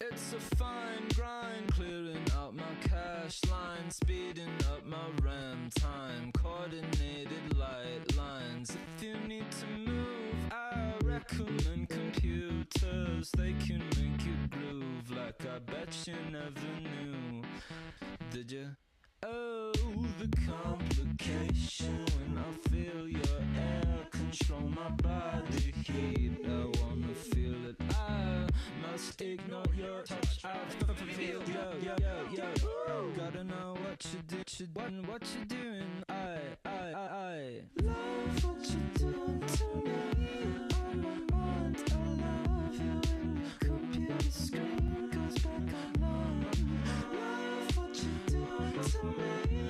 It's a fine grind, clearing out my cash line, speeding up my RAM time, coordinated light lines. If you need to move, I recommend computers. They can make you groove like I bet you never knew. Did you? Oh, the complication when I feel your air control my body heat. I wanna feel it. I must ignore your touch. I feel yo. Gotta know what you do, what you doing. I love what you're doing to me. On my mind, I love you when your computer screen goes back online. Love what you're doing to me.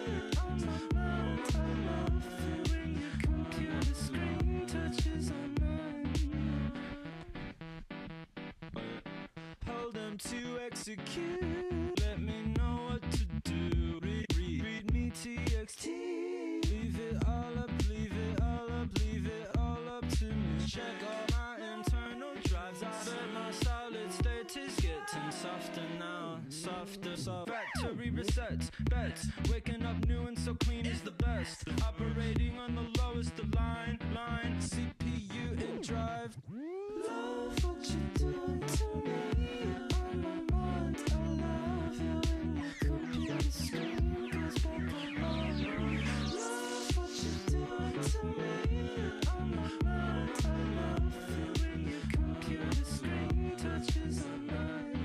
On my mind, I love you when your computer screen touches on mine. Hold them to execute. Let me know what to do. Read me TXT. Leave it all up, leave it all up, leave it all up to me. Check all my internal drives. I bet my solid state is getting softer now. Softer. Factory resets, bets. Waking up new and so clean is the best. Operating on the lowest of line. CPU in drive. Love what you're doing to me. On my mind, I love you when your computer screen goes back online. Love what you're doing to me. On my mind, I love you when your computer screen touches on mine.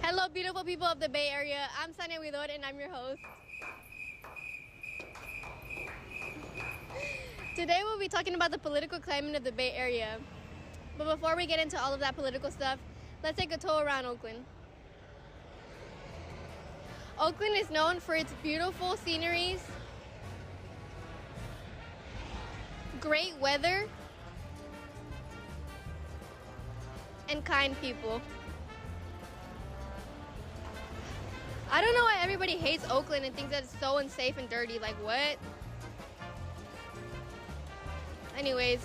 Hello, beautiful people of the Bay Area. I'm Sania Widor, and I'm your host. Today we'll be talking about the political climate of the Bay Area. But before we get into all of that political stuff, let's take a tour around Oakland. Oakland is known for its beautiful sceneries, great weather, and kind people. I don't know why everybody hates Oakland and thinks that it's so unsafe and dirty. Like, what? Anyways.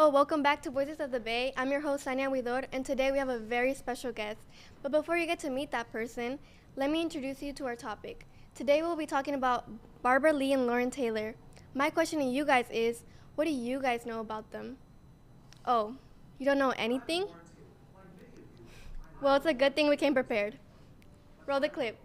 Oh, welcome back to Voices of the Bay. I'm your host, Sania Widor, and today we have a very special guest. But before you get to meet that person, let me introduce you to our topic. Today we'll be talking about Barbara Lee and Lauren Taylor. My question to you guys is, what do you guys know about them? Oh, you don't know anything? Well, it's a good thing we came prepared. Roll the clip.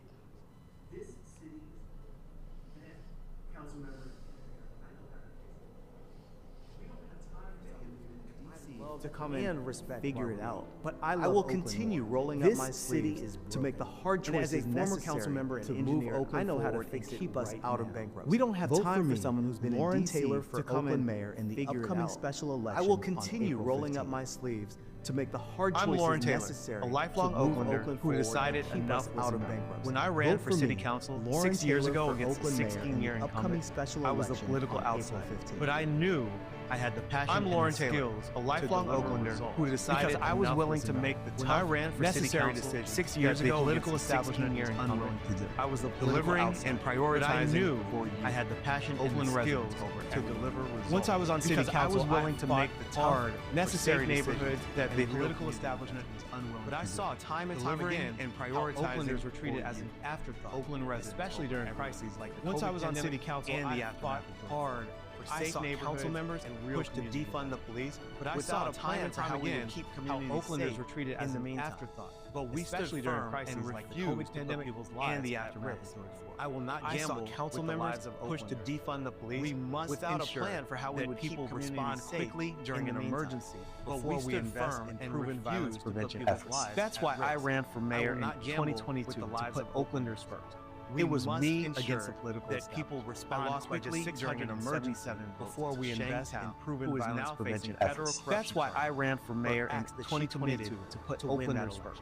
To come in and figure it out. But I will continue rolling up my sleeves to make the hard choices as a former council member and engineer. I know how to keep us out of bankruptcy. We don't have time for someone who's been Lauren Taylor for Oakland mayor in the upcoming special election. I will continue rolling up my sleeves to make the hard choices necessary. I'm Lauren Taylor, a lifelong Oaklander who decided enough was enough. When I ran for city council 6 years ago against a 16-year incumbent, I was a political outsider. But I knew I had the passion and skills, a lifelong Oaklander who decided because I was willing to make the tough, necessary decision 6 years ago political establishment year incumbent. I was delivering and prioritizing. I knew I had the passion and skills to deliver results. Once I was on city council, I was willing to make the hard, necessary neighborhoods that the political establishment was unwilling. But I saw time and time again and prioritizing Oaklanders were treated as an afterthought. Oakland residents, especially during crises like the Once I was on city council and the fought hard for safe neighborhoods, council members and real pushed to defund the police. But I saw time and time again how Oaklanders were treated as an afterthought. But we stood firm and refused to put people's lives and the aftermath. I will not gamble council members push to defund the police. We must without a plan for how we would people respond quickly during an emergency before we invest in proven violence prevention efforts. That's why I ran for mayor in 2022 to put Oaklanders first. It was me against the political that people respond quickly during an emergency before we invest in proven violence prevention efforts. That's why I ran for mayor in 2022 to put Oaklanders first.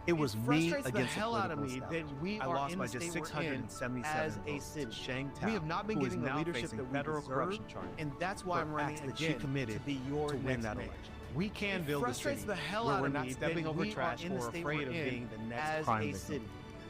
It was me against the hell out of me that we are in the state we're in as a city. We have not been getting the leadership that we deserve, and that's why I'm running again to be your to win that election. We can build a city where we're not stepping over trash or afraid of being the next crime victim.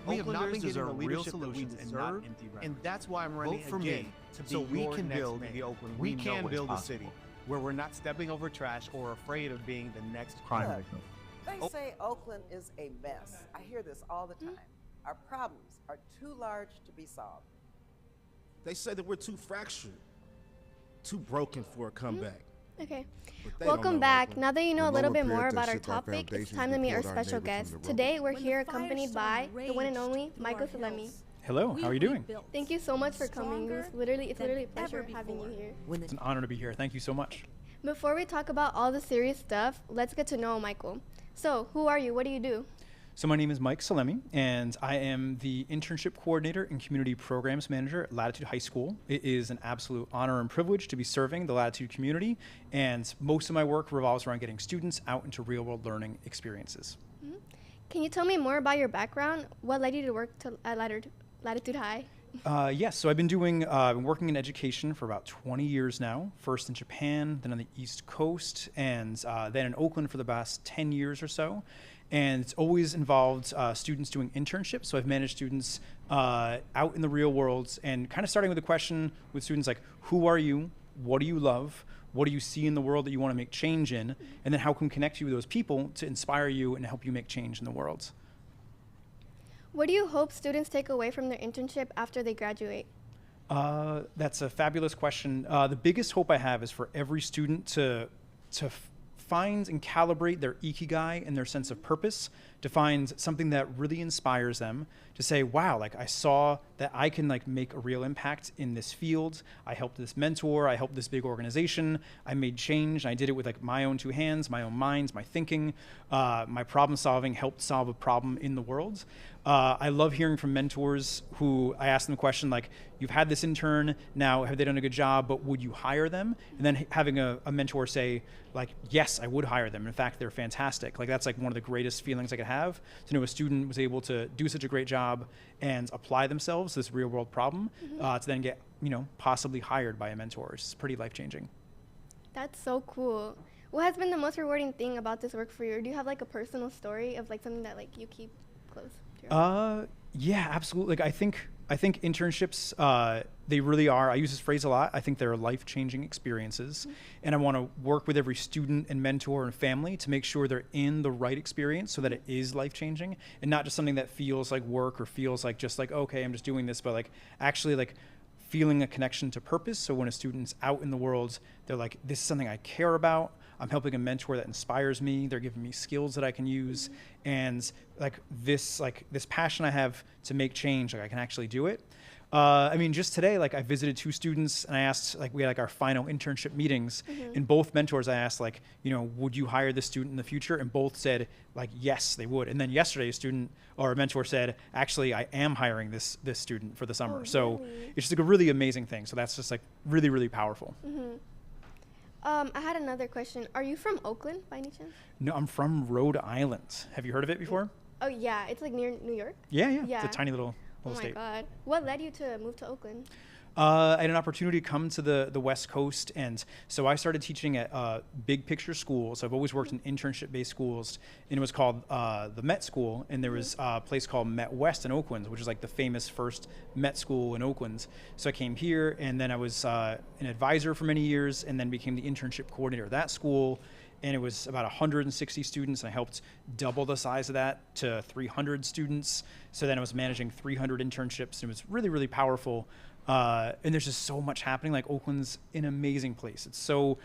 We have not been getting the leadership that we deserve, and that's why I'm running again to be so we can build the Oakland. We can build a city where we're not stepping over trash or afraid of being the next crime victim. They say Oakland is a mess. I hear this all the time. Our problems are too large to be solved. They say that we're too fractured, too broken for a comeback. Okay. Welcome back. Now that you know a little bit more about our topic, it's time to meet our special guest. Today, we're here accompanied by the one and only Michael Salemi. Hello, how are you doing? Thank you so much for coming. It's literally a pleasure having you here. It's an honor to be here. Thank you so much. Before we talk about all the serious stuff, let's get to know Michael. So, who are you? What do you do? So my name is Mike Salemi, and I am the internship coordinator and community programs manager at Latitude High School. It is an absolute honor and privilege to be serving the Latitude community, and most of my work revolves around getting students out into real-world learning experiences. Can you tell me more about your background? What led you to work at Latitude High? Yes, so I've been working in education for about 20 years now, first in Japan, then on the East Coast, and then in Oakland for the past 10 years or so. And it's always involved students doing internships. So I've managed students out in the real world, and kind of starting with a question with students like, who are you? What do you love? What do you see in the world that you want to make change in? And then how can we connect you with those people to inspire you and help you make change in the world? What do you hope students take away from their internship after they graduate? That's a fabulous question. The biggest hope I have is for every student to find and calibrate their ikigai and their sense of purpose, to find something that really inspires them, to say, wow, like I saw that I can like make a real impact in this field. I helped this mentor, I helped this big organization, I made change, and I did it with like my own two hands, my own minds, my thinking, my problem solving helped solve a problem in the world. I love hearing from mentors who I ask them a question like, you've had this intern, now have they done a good job, but would you hire them? And then having a mentor say like, yes, I would hire them. In fact, they're fantastic. Like that's like one of the greatest feelings I could have, to know a student was able to do such a great job and apply themselves to this real world problem, to then get, possibly hired by a mentor. It's pretty life-changing. That's so cool. What has been the most rewarding thing about this work for you? Or do you have like a personal story of like something that like you keep close to your heart? Yeah, absolutely. Like I think internships, they really are. I use this phrase a lot. I think they're life-changing experiences, and I want to work with every student and mentor and family to make sure they're in the right experience so that it is life-changing and not just something that feels like work or feels like just like, okay, I'm just doing this, but like actually like feeling a connection to purpose. So when a student's out in the world, they're like, this is something I care about. I'm helping a mentor that inspires me. They're giving me skills that I can use. And like this passion I have to make change, like I can actually do it. I mean, just today, like I visited 2 students and I asked, like we had like our final internship meetings, and both mentors I asked like, would you hire this student in the future? And both said like, yes, they would. And then yesterday a student or a mentor said, actually, I am hiring this student for the summer. So it's just like a really amazing thing. So that's just like really, really powerful. I had another question. Are you from Oakland by any chance? No, I'm from Rhode Island. Have you heard of it before? Oh yeah, it's like near New York? Yeah. It's a tiny little Oh my state. God. What led you to move to Oakland? I had an opportunity to come to the West Coast, and so I started teaching at big picture schools. I've always worked in internship-based schools, and it was called the Met School, and there was a place called Met West in Oakland, which is like the famous first Met School in Oakland. So I came here, and then I was an advisor for many years, and then became the internship coordinator of that school. and it was about 160 students, and I helped double the size of that to 300 students. So then I was managing 300 internships, and it was really, really powerful. And there's just so much happening. Like, Oakland's an amazing place. It's so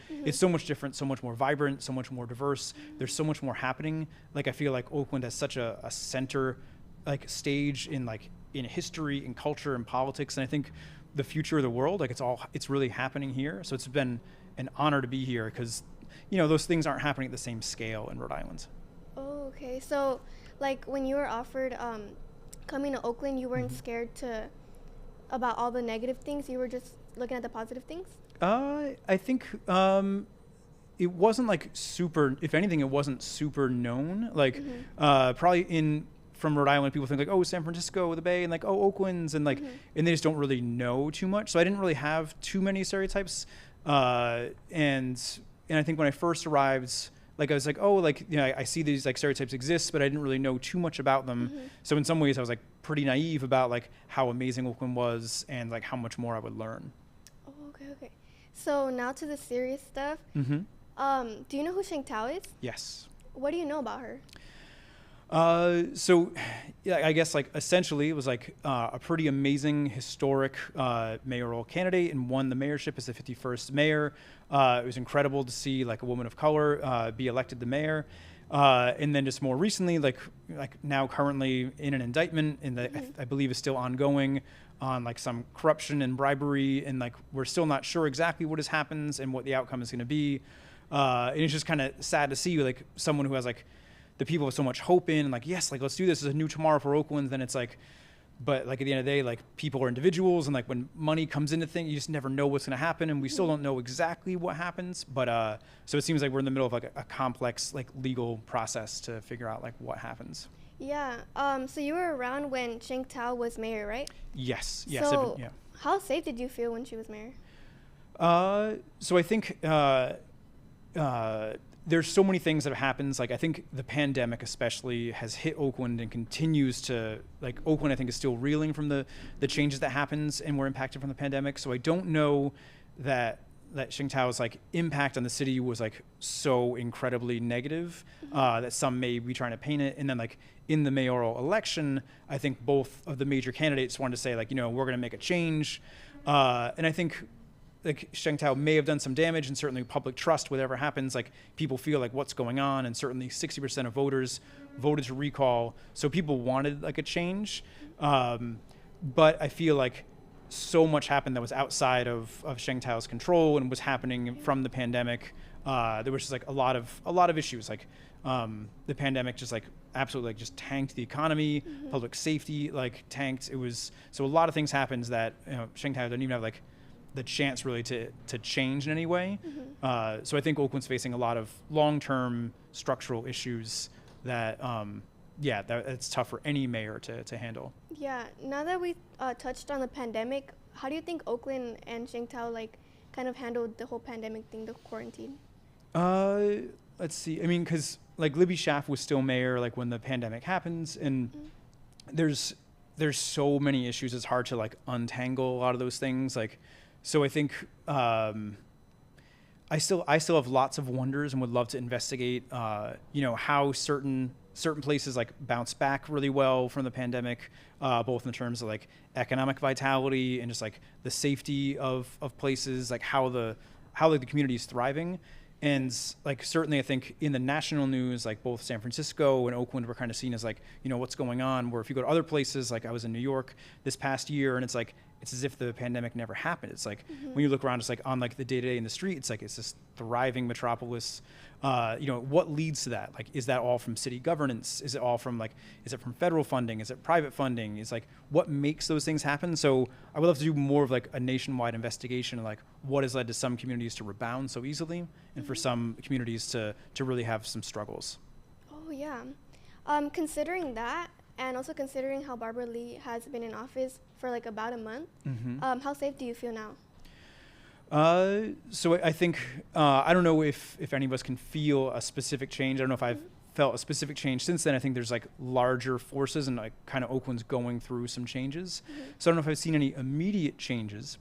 much different, so much more vibrant, so much more diverse. There's so much more happening. Like, I feel like Oakland has such a center, like, stage in history and culture and politics. And I think the future of the world, like, it's really happening here. So it's been an honor to be here, because, those things aren't happening at the same scale in Rhode Island. Oh, okay. So, like, when you were offered coming to Oakland, you weren't scared about all the negative things? You were just looking at the positive things? I think it wasn't like super, if anything, it wasn't super known. Like, probably from Rhode Island, people think like, oh, San Francisco, the Bay, and like, oh, Oakland's, and like, and they just don't really know too much. So I didn't really have too many stereotypes. And I think when I first arrived, like, I was like, oh, like, I see these like stereotypes exist, but I didn't really know too much about them. So in some ways I was like pretty naive about like how amazing Oakland was and like how much more I would learn. Oh, okay. So now to the serious stuff. Do you know who Sheng Tao is? Yes. What do you know about her? So yeah, I guess like essentially it was like a pretty amazing historic mayoral candidate, and won the mayorship as the 51st mayor. It was incredible to see like a woman of color be elected the mayor. And then just more recently, like now currently in an indictment I believe is still ongoing on like some corruption and bribery, and like we're still not sure exactly what has happened and what the outcome is going to be. And it's just kind of sad to see like someone who has like the people have so much hope in, and like, yes, like, let's do this as a new tomorrow for Oakland. Then it's like, but like at the end of the day, like, people are individuals, and like when money comes into things, you just never know what's going to happen, and we still don't know exactly what happens. But so it seems like we're in the middle of like a complex like legal process to figure out like what happens. Yeah. So you were around when Sheng Tao was mayor, right? Yes. So how safe did you feel when she was mayor? So I think there's so many things that have happened. Like, I think the pandemic especially has hit Oakland and continues to, like, Oakland I think is still reeling from the changes that happened and were impacted from the pandemic. So I don't know that Sheng Tao's like impact on the city was like so incredibly negative that some may be trying to paint it. And then like in the mayoral election, I think both of the major candidates wanted to say like, we're going to make a change. And I think like Sheng Tao may have done some damage, and certainly public trust, whatever happens, like people feel like what's going on, and certainly 60% of voters voted to recall. So people wanted like a change. But I feel like so much happened that was outside of Sheng Tao's control and was happening from the pandemic. There was just like a lot of issues. Like the pandemic just like absolutely like just tanked the economy, public safety like tanked. It was, so a lot of things happened that Sheng Tao didn't even have like the chance really to change in any way. So I think Oakland's facing a lot of long-term structural issues that, that it's tough for any mayor to handle. Yeah, now that we touched on the pandemic, how do you think Oakland and Sheng Tao like kind of handled the whole pandemic thing, the quarantine? Let's see. I mean, because like Libby Schaaf was still mayor like when the pandemic happens, and there's so many issues. It's hard to like untangle a lot of those things. Like, so I think I still have lots of wonders and would love to investigate, how certain places like bounce back really well from the pandemic, both in terms of like economic vitality and just like the safety of places, like how the community is thriving. And like certainly I think in the national news, like both San Francisco and Oakland were kind of seen as like, what's going on, where if you go to other places, like I was in New York this past year, and it's like, it's as if the pandemic never happened. It's like when you look around, just like on like the day-to-day in the street, it's like it's this thriving metropolis. What leads to that? Like, is that all from city governance? Is it all from like, is it from federal funding? Is it private funding? Is like, what makes those things happen? So I would love to do more of like a nationwide investigation of like what has led to some communities to rebound so easily, and for some communities to really have some struggles. Oh yeah. Considering that, and also considering how Barbara Lee has been in office for like about a month, how safe do you feel now? So I think, I don't know if any of us can feel a specific change. I don't know if I've felt a specific change since then. I think there's like larger forces, and like kind of Oakland's going through some changes. So I don't know if I've seen any immediate changes.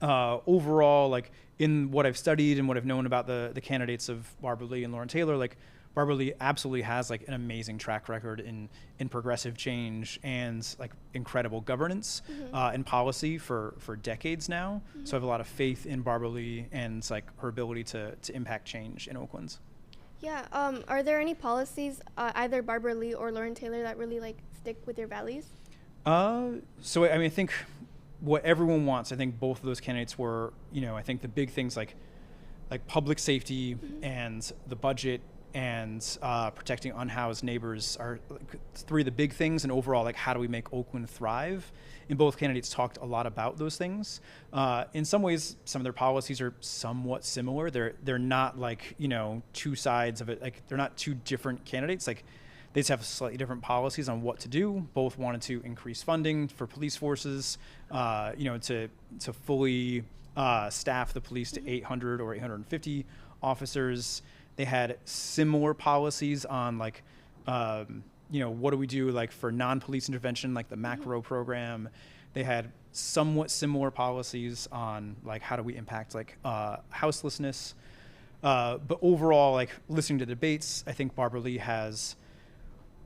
overall, like in what I've studied and what I've known about the candidates of Barbara Lee and Lauren Taylor, like Barbara Lee absolutely has like an amazing track record in progressive change and like incredible governance and policy for decades now. So I have a lot of faith in Barbara Lee and like her ability to impact change in Oakland. Yeah. Are there any policies, either Barbara Lee or Lauren Taylor, that really like stick with your values? So I mean, I think what everyone wants, I think both of those candidates were, I think the big things like public safety and the budget and protecting unhoused neighbors are like three of the big things. And overall, like how do we make Oakland thrive? And both candidates talked a lot about those things. In some ways, some of their policies are somewhat similar. They're not like, two sides of it. Like they're not two different candidates. Like they just have slightly different policies on what to do. Both wanted to increase funding for police forces, to fully staff the police to 800 or 850 officers. They had similar policies on like, what do we do like for non-police intervention, like the macro program. They had somewhat similar policies on like how do we impact like houselessness. But overall, like listening to debates, I think Barbara Lee has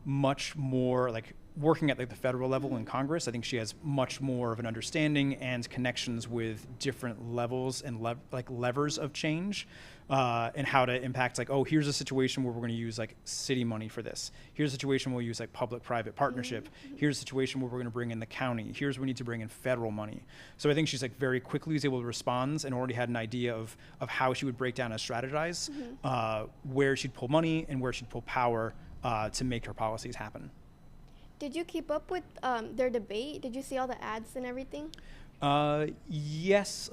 much more like working at like the federal level in Congress. I think she has much more of an understanding and connections with different levels and levers of change. And how to impact like, oh, here's a situation where we're going to use like city money for this. Here's a situation where we'll use like public-private partnership. Here's a situation where we're going to bring in the county. Here's where we need to bring in federal money. So I think she's like very quickly was able to respond and already had an idea of how she would break down and strategize where she'd pull money and where she'd pull power to make her policies happen. Did you keep up with their debate? Did you see all the ads and everything? Yes,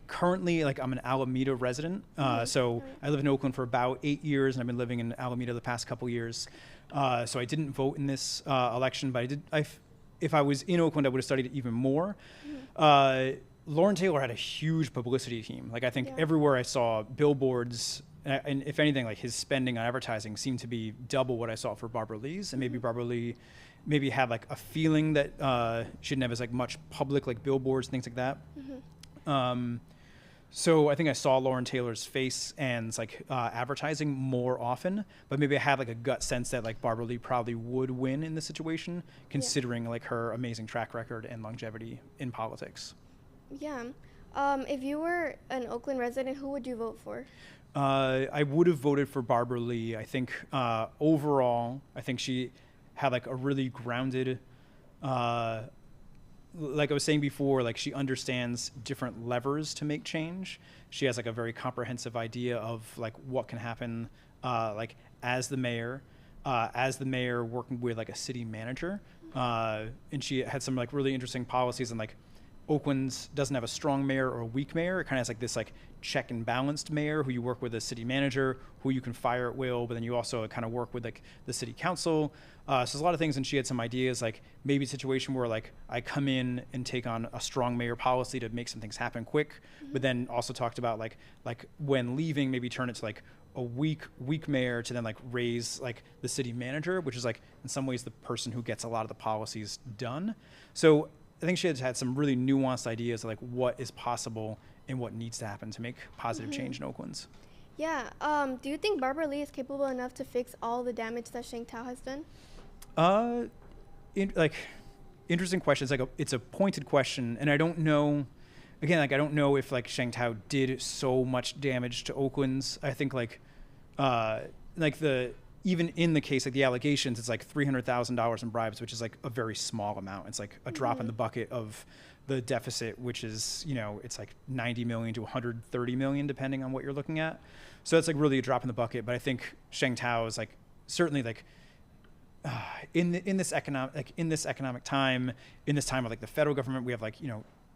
currently, like I'm an Alameda resident, so I live in Oakland for about 8 years, and I've been living in Alameda the past couple years. So I didn't vote in this election, but if I was in Oakland, I would have studied it even more. Lauren Taylor had a huge publicity team. Like I think everywhere I saw billboards, and if anything, like his spending on advertising seemed to be double what I saw for Barbara Lee's, and maybe Barbara Lee had like a feeling that she didn't have as like much public like billboards, things like that. So I think I saw Lauren Taylor's face and like advertising more often, but maybe I had like a gut sense that like Barbara Lee probably would win in this situation, considering like her amazing track record and longevity in politics. Yeah. If you were an Oakland resident, who would you vote for? I would have voted for Barbara Lee. I think overall, I think she had like a really grounded, like I was saying before, like she understands different levers to make change. She has like a very comprehensive idea of like what can happen, like as the mayor working with like a city manager. And she had some like really interesting policies on like Oakland doesn't have a strong mayor or a weak mayor. It kind of has like this like check and balanced mayor who you work with as city manager, who you can fire at will, but then you also kind of work with like the city council. So there's a lot of things, and she had some ideas like maybe a situation where like I come in and take on a strong mayor policy to make some things happen quick, but then also talked about like when leaving, maybe turn it to like a weak mayor to then like raise like the city manager, which is like in some ways the person who gets a lot of the policies done. So I think she had some really nuanced ideas of like what is possible and what needs to happen to make positive change in Oakland. Yeah. Do you think Barbara Lee is capable enough to fix all the damage that Sheng Tao has done? Interesting question. It's a pointed question, and I don't know. Again, like I don't know if like Sheng Tao did so much damage to Oakland. I think even in the case, like the allegations, it's like $300,000 in bribes, which is like a very small amount. It's like a drop in the bucket of the deficit, which is, it's like 90 million to 130 million, depending on what you're looking at. So it's like really a drop in the bucket. But I think Sheng Tao is like certainly like in this economic time, in this time of like the federal government, we have like,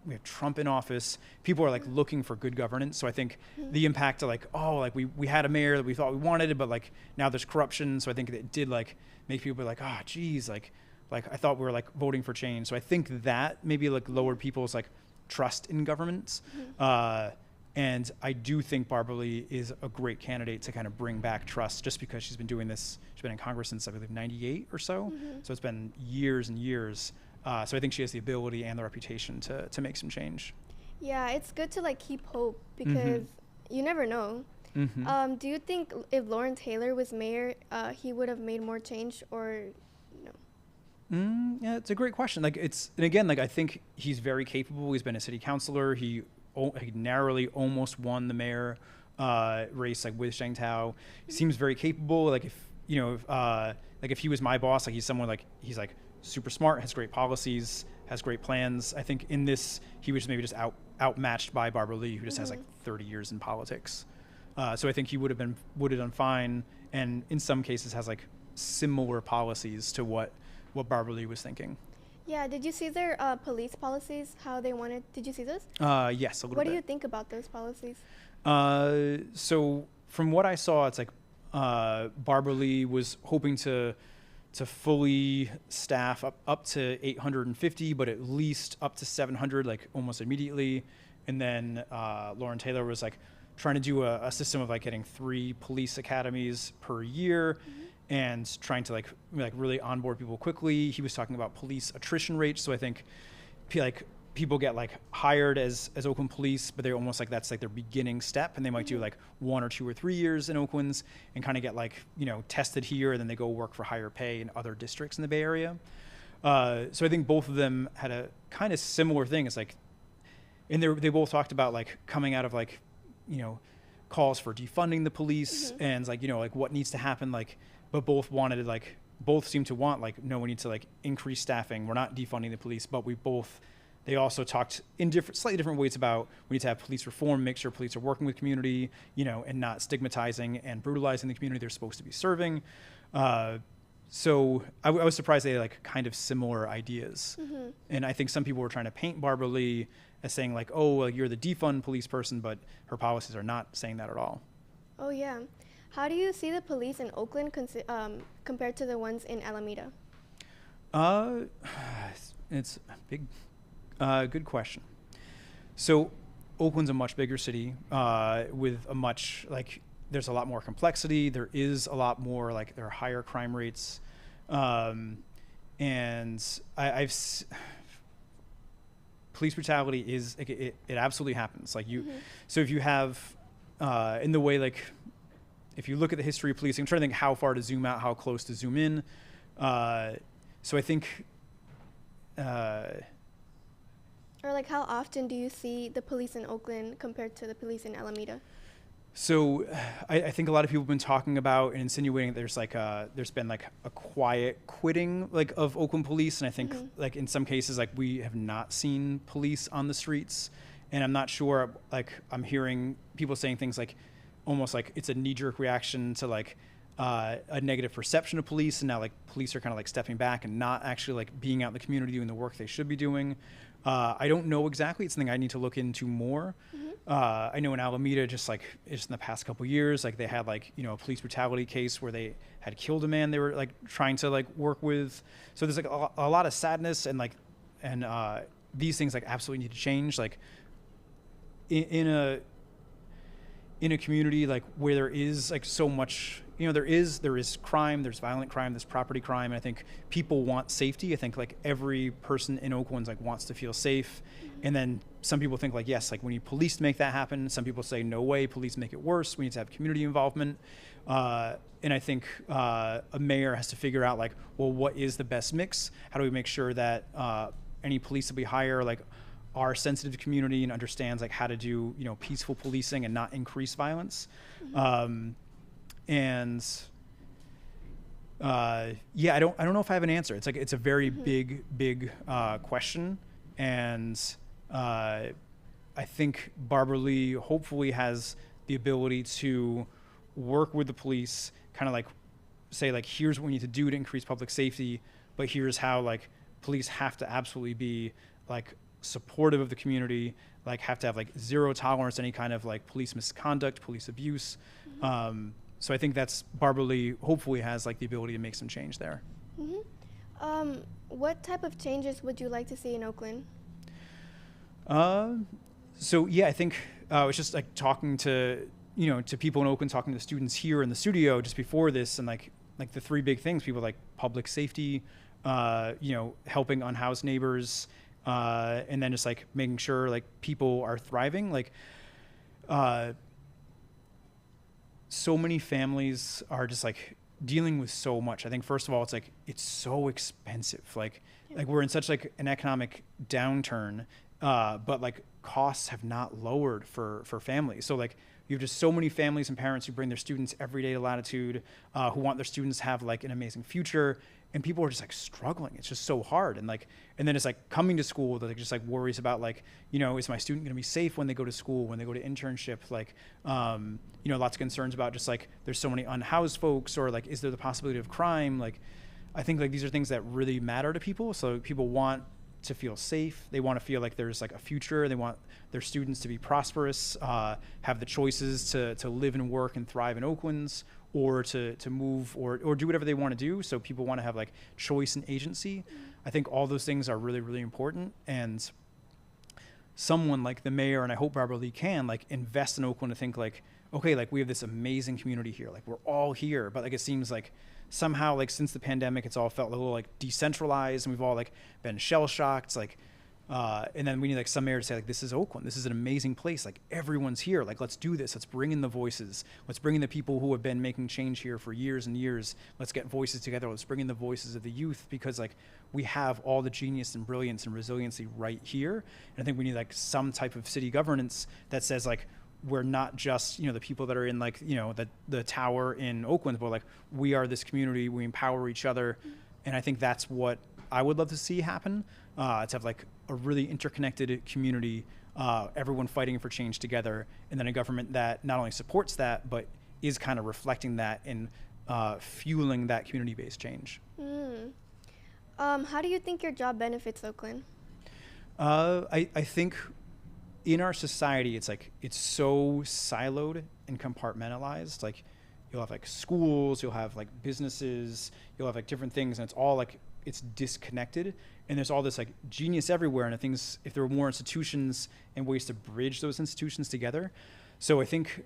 we have Trump in office. People are like looking for good governance. So I think the impact of like, we had a mayor that we thought we wanted, but like now there's corruption. So I think it did like make people be like, oh geez, like I thought we were like voting for change. So I think that maybe like lowered people's like trust in governments. And I do think Barbara Lee is a great candidate to kind of bring back trust, just because she's been doing this. She's been in Congress since I believe 98 or so. So it's been years and years. So I think she has the ability and the reputation to make some change. Yeah, it's good to like keep hope because you never know. Do you think if Lauren Taylor was mayor, he would have made more change or no? Yeah, it's a great question. Like and again, like I think he's very capable. He's been a city councilor. He narrowly almost won the mayor race, like with Sheng Tao. He seems very capable. Like if he was my boss, like he's someone like he's like super smart, has great policies, has great plans. I think in this he was maybe just outmatched by Barbara Lee, who just has like 30 years in politics. So I think he would have done fine, and in some cases has like similar policies to what Barbara Lee was thinking. Yeah, did you see their police policies, how they wanted, did you see those? Yes, a little bit. What do you think about those policies? So from what I saw, it's like Barbara Lee was hoping to fully staff up to 850, but at least up to 700, like almost immediately. And then Lauren Taylor was like trying to do a system of like getting 3 police academies per year and trying to like really onboard people quickly. He was talking about police attrition rates. So I think people get like hired as Oakland police, but they're almost like that's like their beginning step, and they might do like 1 or 2 or 3 years in Oakland's and kind of get like tested here, and then they go work for higher pay in other districts in the Bay Area. So I think both of them had a kind of similar thing. It's like, and they both talked about like coming out of like calls for defunding the police and like like what needs to happen, like, but both seem to want like, no, we need to like increase staffing. We're not defunding the police, but they also talked in slightly different ways about we need to have police reform, make sure police are working with community, and not stigmatizing and brutalizing the community they're supposed to be serving. So I was surprised they had like kind of similar ideas. And I think some people were trying to paint Barbara Lee as saying like, oh, well, you're the defund police person, but her policies are not saying that at all. Oh, yeah. How do you see the police in Oakland compared to the ones in Alameda? It's a big, good question. So Oakland's a much bigger city with a much, like, there's a lot more complexity. There is a lot more, like, there are higher crime rates. And police brutality is, it absolutely happens. Like so if you have, in the way, like, if you look at the history of policing, I'm trying to think how far to zoom out, how close to zoom in. So I think, or like how often do you see the police in Oakland compared to the police in Alameda? So I think a lot of people have been talking about and insinuating there's been like a quiet quitting like of Oakland police. And I think like in some cases, like we have not seen police on the streets, and I'm not sure, like I'm hearing people saying things like almost like it's a knee-jerk reaction to like a negative perception of police. And now like police are kind of like stepping back and not actually like being out in the community doing the work they should be doing. I don't know exactly. It's something I need to look into more. I know in Alameda, just in the past couple of years, like they had like, a police brutality case where they had killed a man they were like trying to like work with. So there's like a lot of sadness and these things like absolutely need to change. Like in a community like where there is like so much, there is crime, there's violent crime, there's property crime. And I think people want safety. I think like every person in Oakland like wants to feel safe. And then some people think like, yes, like we need police to make that happen. Some people say, no way, police make it worse. We need to have community involvement. And I think a mayor has to figure out like, well, what is the best mix? How do we make sure that any police that we hire like are sensitive to community and understands like how to do, peaceful policing and not increase violence. Yeah, I don't know if I have an answer. It's like, it's a very big question. And I think Barbara Lee hopefully has the ability to work with the police, kind of like say like, here's what we need to do to increase public safety, but here's how like police have to absolutely be like supportive of the community, like have to have like zero tolerance to any kind of like police misconduct, police abuse. So I think that's Barbara Lee hopefully has like the ability to make some change there. What type of changes would you like to see in Oakland? So yeah, I think I was just like talking to to people in Oakland, talking to students here in the studio just before this, and like the 3 big things, people like public safety, helping unhoused neighbors, and then just like making sure like people are thriving. Like so many families are just like dealing with so much. I think first of all, it's like it's so expensive. Like we're in such like an economic downturn, but like costs have not lowered for families. So like you have just so many families and parents who bring their students every day to Latitude, who want their students to have like an amazing future, and people are just like struggling. It's just so hard. And then it's like coming to school, that like just like worries about like, you know, is my student going to be safe when they go to school, when they go to internship? Like, you know, lots of concerns about just like, there's so many unhoused folks, or like, is there the possibility of crime? Like, I think like these are things that really matter to people. So people want to feel safe. They want to feel like there's like a future. They want their students to be prosperous, have the choices to live and work and thrive in Oakland's, or to move or do whatever they want to do. So people want to have like choice and agency. I think all those things are really, really important. And someone like the mayor, and I hope Barbara Lee can like invest in Oakland to think like, okay, like we have this amazing community here. Like we're all here, but like it seems like somehow like since the pandemic, it's all felt a little like decentralized, and we've all like been shell shocked. Like, and then we need like some mayor to say like, this is Oakland. This is an amazing place. Like everyone's here. Like, let's do this. Let's bring in the voices. Let's bring in the people who have been making change here for years and years. Let's get voices together. Let's bring in the voices of the youth, because like we have all the genius and brilliance and resiliency right here. And I think we need like some type of city governance that says like, we're not just, you know, the people that are in like, you know, the tower in Oakland, but like we are this community, we empower each other. And I think that's what I would love to see happen, to have like a really interconnected community, everyone fighting for change together, and then a government that not only supports that, but is kind of reflecting that and fueling that community-based change. How do you think your job benefits Oakland? I think in our society, it's like, it's so siloed and compartmentalized. Like you'll have like schools, you'll have like businesses, you'll have like different things, and it's all like, it's disconnected. And there's all this like genius everywhere. And I think if there were more institutions and ways to bridge those institutions together. So I think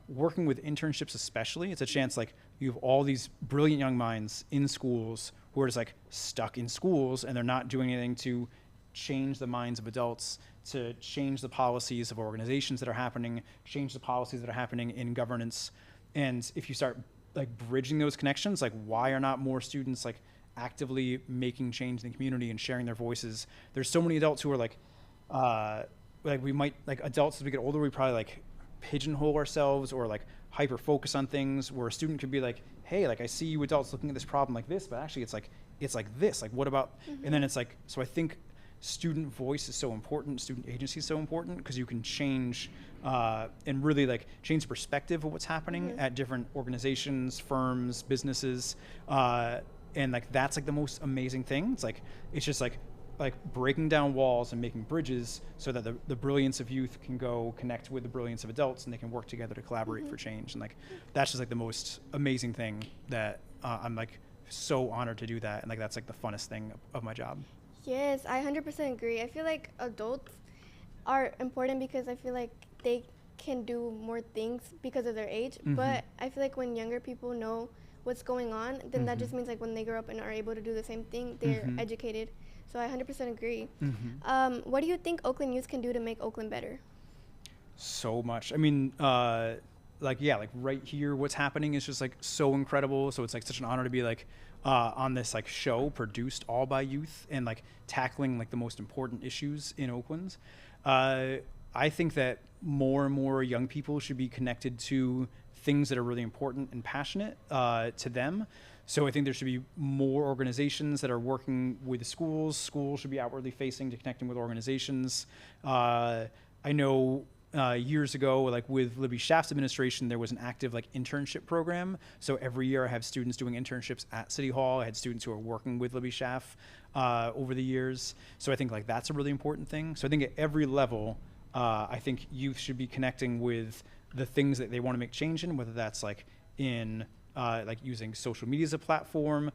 working with internships especially, it's a chance like you have all these brilliant young minds in schools who are just like stuck in schools, and they're not doing anything to change the minds of adults, to change the policies of organizations that are happening, change the policies that are happening in governance. And if you start like bridging those connections, like why are not more students like actively making change in the community and sharing their voices? There's so many adults who are like we might, like adults as we get older, we probably like pigeonhole ourselves or like hyper focus on things, where a student could be like, hey, like I see you adults looking at this problem like this, but actually it's like this, like what about, and then it's like, so I think student voice is so important, student agency is so important, because you can change and really like change the perspective of what's happening at different organizations, firms, businesses, and like that's like the most amazing thing. It's like, it's just like breaking down walls and making bridges so that the brilliance of youth can go connect with the brilliance of adults, and they can work together to collaborate for change. And like that's just like the most amazing thing that I'm like so honored to do that, and like that's like the funnest thing of my job. Yes, I 100% agree. I feel like adults are important because I feel like they can do more things because of their age. But I feel like when younger people know what's going on, then that just means like when they grow up and are able to do the same thing, they're educated. So I 100% agree. What do you think Oakland youth can do to make Oakland better? So much. I mean, like right here, what's happening is just like so incredible. So it's like such an honor to be like on this like show produced all by youth and like tackling like the most important issues in Oakland. I think that more and more young people should be connected to things that are really important and passionate to them. So I think there should be more organizations that are working with schools. Schools should be outwardly facing to connecting with organizations. I know years ago, like with Libby Schaaf's administration, there was an active like internship program. So every year I have students doing internships at City Hall. I had students who are working with Libby Schaaf over the years. So I think like that's a really important thing. So I think at every level, I think youth should be connecting with the things that they want to make change in, whether that's like in like using social media as a platform,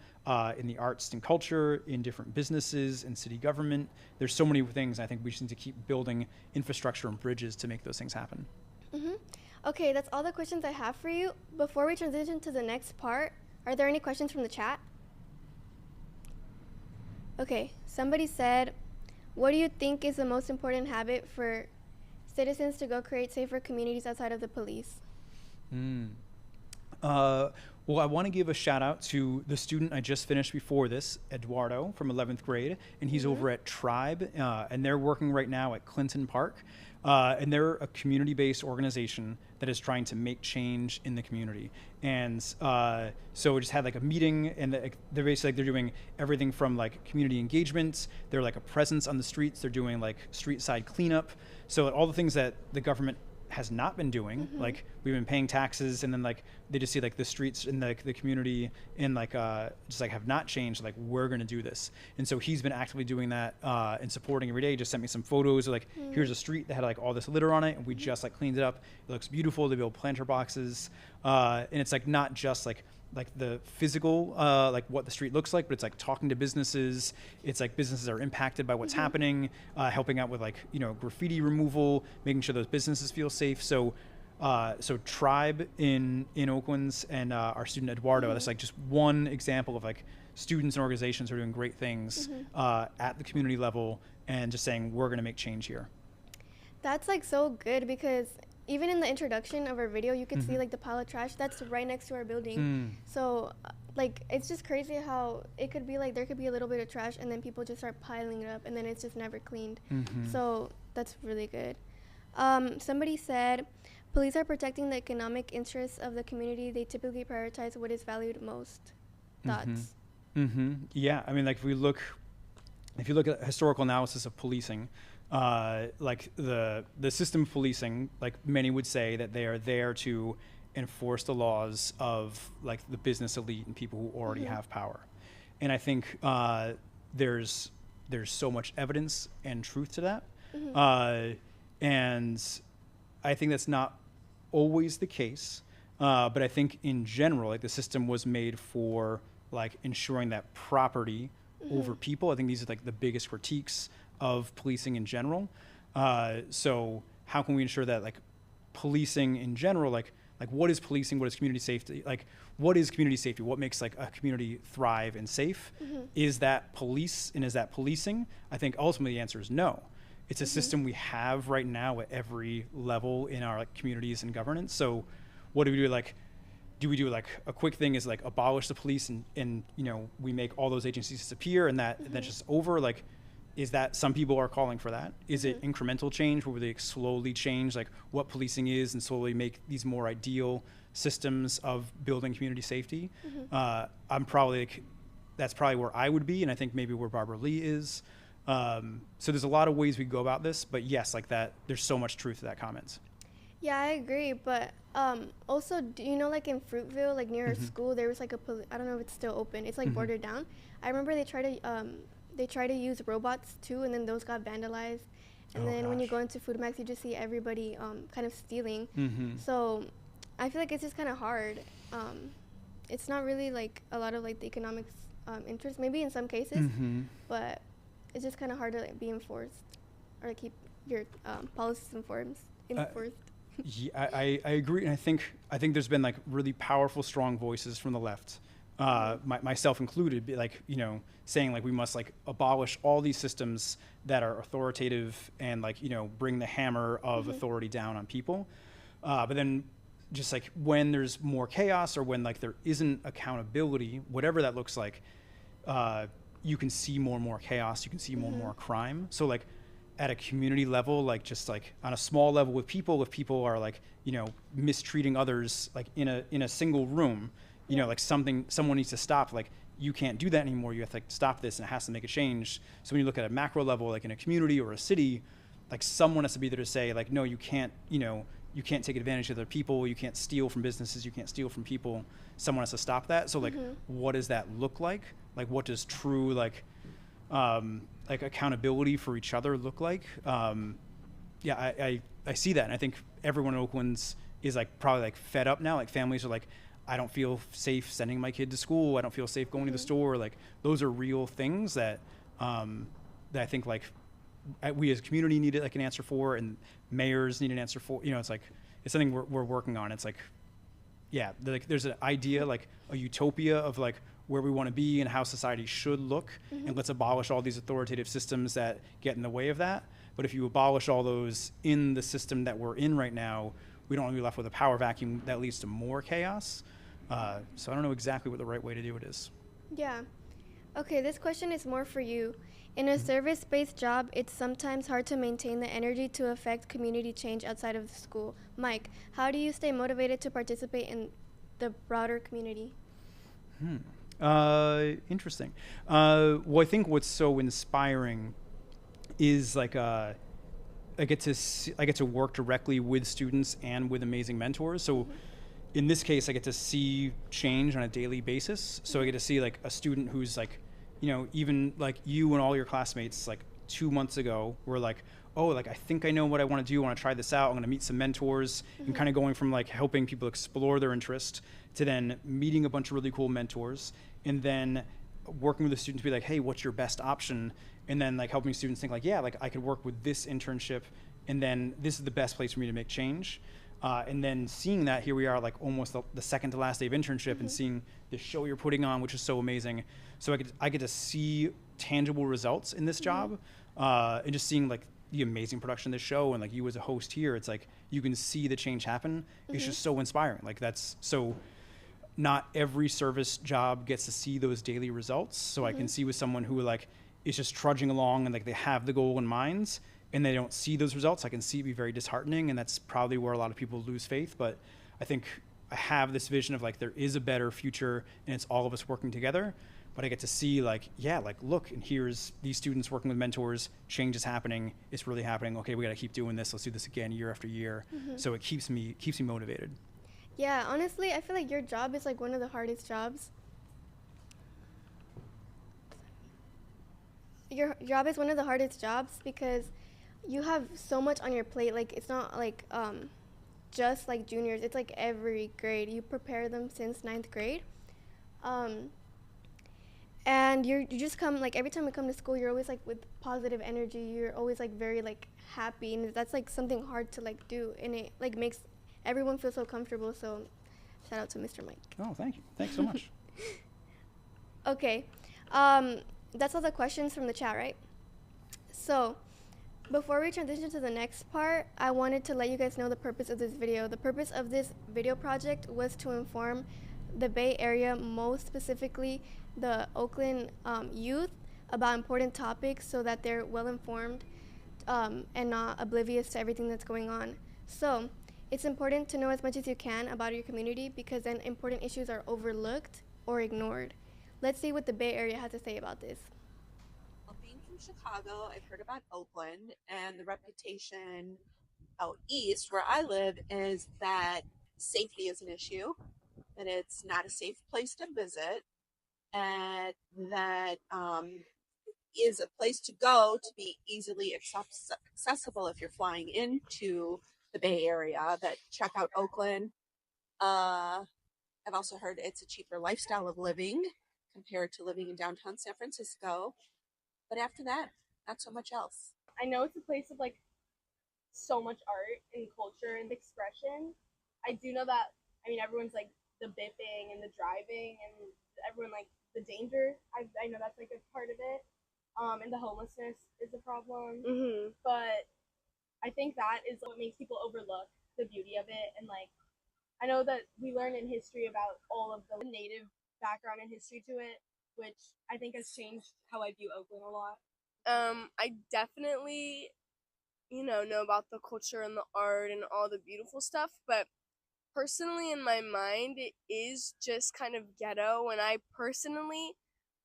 in the arts and culture, in different businesses, in city government. There's so many things. I think we just need to keep building infrastructure and bridges to make those things happen. Okay, that's all the questions I have for you. Before we transition to the next part, are there any questions from the chat? Okay, somebody said, what do you think is the most important habit for citizens to go create safer communities outside of the police? Well, I want to give a shout out to the student I just finished before this, Eduardo, from 11th grade, and he's over at Tribe, and they're working right now at Clinton Park, and they're a community-based organization that is trying to make change in the community. And so we just had like a meeting, and they're basically like, they're doing everything from like community engagement. They're like a presence on the streets. They're doing like street side cleanup. So all the things that the government has not been doing, like we've been paying taxes, and then like they just see like the streets in the community and like just like have not changed. Like, we're gonna do this. And so he's been actively doing that and supporting every day. Just sent me some photos of like, here's a street that had like all this litter on it, and we just like cleaned it up. It looks beautiful. They build planter boxes, and it's like not just like the physical, like what the street looks like, but it's like talking to businesses. It's like businesses are impacted by what's happening, helping out with like, graffiti removal, making sure those businesses feel safe. So Tribe in Oakland's and our student Eduardo, that's like just one example of like students and organizations who are doing great things at the community level and just saying, we're going to make change here. That's like so good, because even in the introduction of our video, you could see like the pile of trash that's right next to our building. So like, it's just crazy how it could be like there could be a little bit of trash and then people just start piling it up and then it's just never cleaned. So that's really good. Somebody said, police are protecting the economic interests of the community. They typically prioritize what is valued most. Thoughts? Yeah, I mean, like if you look at historical analysis of policing, like the system of policing, like many would say that they are there to enforce the laws of like the business elite and people who already have power. And I think there's so much evidence and truth to that. And I think that's not always the case. But I think in general, like the system was made for like ensuring that property over people. I think these are like the biggest critiques of policing in general. So how can we ensure that like policing in general, like what is policing, what is community safety, like what is community safety, what makes like a community thrive and safe? Is that police and is that policing? I think ultimately the answer is no. It's a system we have right now at every level in our like communities and governance. So what do we do? Like, do we do like a quick thing is like abolish the police and we make all those agencies disappear and that's just over? Like, is that, some people are calling for that? Is it incremental change where they slowly change like what policing is and slowly make these more ideal systems of building community safety? I'm probably like, that's probably where I would be, and I think maybe where Barbara Lee is. So there's a lot of ways we go about this, but yes, like that, there's so much truth to that comment. Yeah, I agree. But also, do you know, like in Fruitville, like near our school, there was like I don't know if it's still open. It's like boarded down. I remember they try to use robots too, and then those got vandalized. And then when you go into Food Max, you just see everybody kind of stealing. So I feel like it's just kind of hard. It's not really like a lot of like the economic interest, maybe in some cases, but it's just kind of hard to like be enforced or like keep your policies enforced. Yeah, I agree, and I think there's been like really powerful, strong voices from the left, myself included, like saying like we must like abolish all these systems that are authoritative and like bring the hammer of authority down on people. But then just like when there's more chaos or when like there isn't accountability, whatever that looks like, you can see more and more chaos. You can see more and more crime. So like at a community level, like just like on a small level with people, if people are like, mistreating others, like in a single room, like someone needs to stop, like you can't do that anymore. You have to like stop this and it has to make a change. So when you look at a macro level, like in a community or a city, like someone has to be there to say like, no, you can't take advantage of other people. You can't steal from businesses. You can't steal from people. Someone has to stop that. So like, what does that look like? Like, what does true like accountability for each other look like? I see that, and I think everyone in Oakland's is like probably like fed up now. Like families are like, I don't feel safe sending my kid to school. I don't feel safe going to the store. Like those are real things that that I think like we as a community need like an answer for, and mayors need an answer for. It's like it's something we're working on. It's like, yeah, like there's an idea, like a utopia of like where we want to be and how society should look, and let's abolish all these authoritative systems that get in the way of that. But if you abolish all those in the system that we're in right now, we don't want to be left with a power vacuum that leads to more chaos. So I don't know exactly what the right way to do it is. Yeah. Okay, this question is more for you. In a service-based job, it's sometimes hard to maintain the energy to affect community change outside of the school. Mike, how do you stay motivated to participate in the broader community? Interesting. Well, I think what's so inspiring is like I get to work directly with students and with amazing mentors. So in this case, I get to see change on a daily basis. So I get to see like a student who's like, you know, even like you and all your classmates like 2 months ago were like, oh, like I think I know what I want to do. I want to try this out. I'm going to meet some mentors, and kind of going from like helping people explore their interest to then meeting a bunch of really cool mentors, and then working with the students to be like, hey, what's your best option? And then like helping students think like, yeah, like I could work with this internship, and then this is the best place for me to make change. And then seeing that, here we are like almost the second to last day of internship, and seeing the show you're putting on, which is so amazing. So I get to see tangible results in this job, and just seeing like the amazing production of this show, and like you as a host here, it's like you can see the change happen. It's just so inspiring. Like that's so, not every service job gets to see those daily results. So I can see with someone who like is just trudging along and like they have the goal in mind and they don't see those results, I can see it be very disheartening, and that's probably where a lot of people lose faith. But I think I have this vision of like there is a better future, and it's all of us working together. But I get to see like, yeah, like look, and here's these students working with mentors, change is happening, it's really happening. Okay, we got to keep doing this. Let's do this again year after year. So it keeps me motivated. Yeah, honestly, I feel like your job is like one of the hardest jobs. Your job is one of the hardest jobs because you have so much on your plate. Like it's not like just like juniors. It's like every grade. You prepare them since 9th grade. And you just come, like every time you come to school, you're always like with positive energy. You're always like very like happy, and that's like something hard to like do, and it like makes everyone feel so comfortable. So shout out to Mr. Mike. Oh, thank you. Thanks so much. Okay. That's all the questions from the chat, right? So before we transition to the next part, I wanted to let you guys know the purpose of this video. The purpose of this video project was to inform the Bay Area, most specifically the Oakland youth, about important topics so that they're well informed and not oblivious to everything that's going on. So it's important to know as much as you can about your community, because then important issues are overlooked or ignored. Let's see what the Bay Area has to say about this. Well, being from Chicago, I've heard about Oakland, and the reputation out east where I live is that safety is an issue, that it's not a safe place to visit, and that is a place to go to be easily accessible if you're flying into the Bay Area. That check out Oakland. I've also heard it's a cheaper lifestyle of living compared to living in downtown San Francisco. But after that, not so much else. I know it's a place of like so much art and culture and expression. I do know that, I mean, everyone's like the bipping and the driving and everyone like the danger. I know that's like a part of it. And the homelessness is a problem. But I think that is what makes people overlook the beauty of it. And like, I know that we learn in history about all of the native background and history to it, which I think has changed how I view Oakland a lot. I definitely, know about the culture and the art and all the beautiful stuff, but personally in my mind, it is just kind of ghetto, and I personally